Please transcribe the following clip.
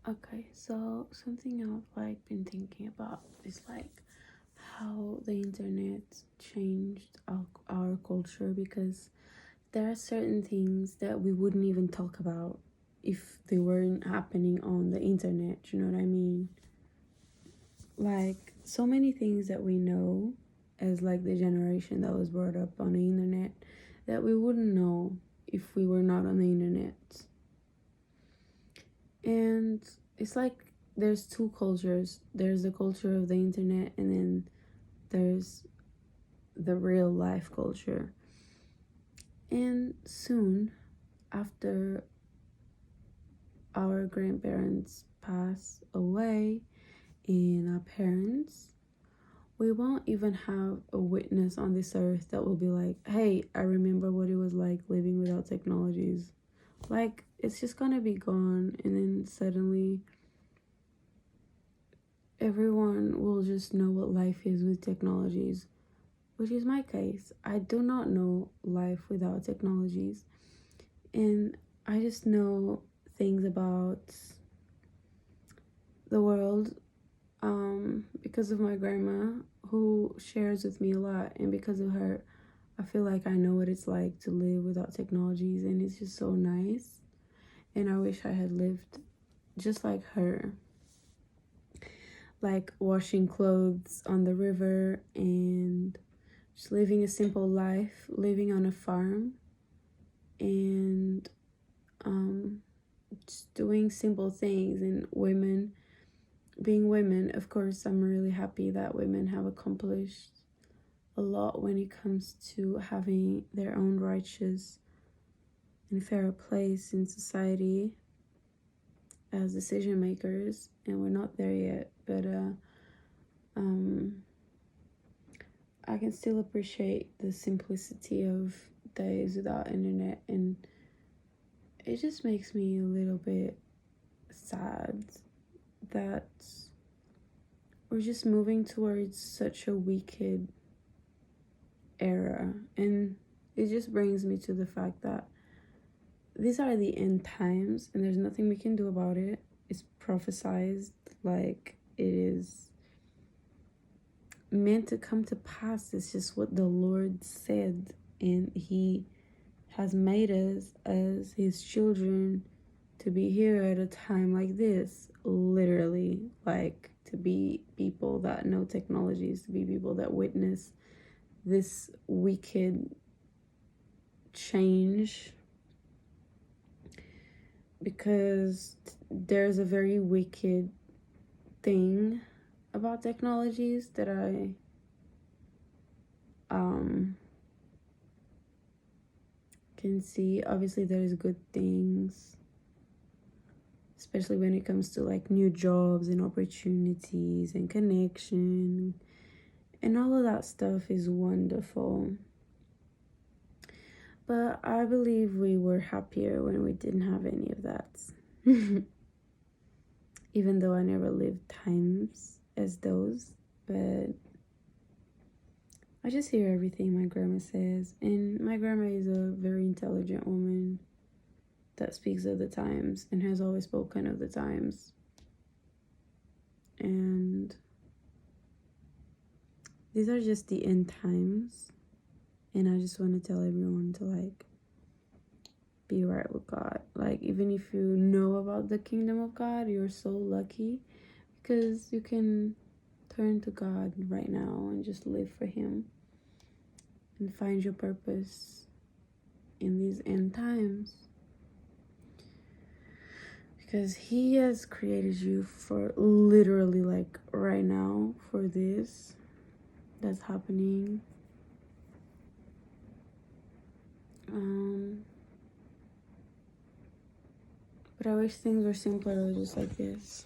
Okay, so something I've been thinking about is how the internet changed our culture, because there are certain things that we wouldn't even talk about if they weren't happening on the internet, you know what I mean? Like so many things that we know as the generation that was brought up on the internet that we wouldn't know if we were not on the internet. And it's like there's two cultures. There's the culture of the internet, and then there's the real life culture. And soon after our grandparents pass away and our parents, we won't even have a witness on this earth that will be like, hey, I remember what it was like living without technologies. It's just gonna be gone, and then suddenly everyone will just know what life is with technologies, which is my case. I do not know life without technologies, and I just know things about the world because of my grandma, who shares with me a lot, and because of her, I feel like I know what it's like to live without technologies, and it's just so nice. And I wish I had lived just like her, like washing clothes on the river and just living a simple life, living on a farm, and just doing simple things. And women, being women, of course, I'm really happy that women have accomplished a lot when it comes to having their own righteous and fair place in society as decision makers. And we're not there yet, but I can still appreciate the simplicity of days without internet, and it just makes me a little bit sad that we're just moving towards such a wicked era. And it just brings me to the fact that these are the end times, and there's nothing we can do about it. It's prophesied, like it is meant to come to pass. It's just what the Lord said, and He has made us as His children to be here at a time like this, literally, to be people that know technologies, to be people that witness this wicked change, because there's a very wicked thing about technologies that I can see. Obviously there's good things, especially when it comes to new jobs and opportunities and connection, and all of that stuff is wonderful. But I believe we were happier when we didn't have any of that. Even though I never lived times as those, but I just hear everything my grandma says. And my grandma is a very intelligent woman that speaks of the times and has always spoken of the times. And these are just the end times. And I just want to tell everyone to be right with God. Even if you know about the kingdom of God, you're so lucky, because you can turn to God right now and just live for Him and find your purpose in these end times, because He has created you for literally right now, for this that's happening. But I wish things were simpler, just like this.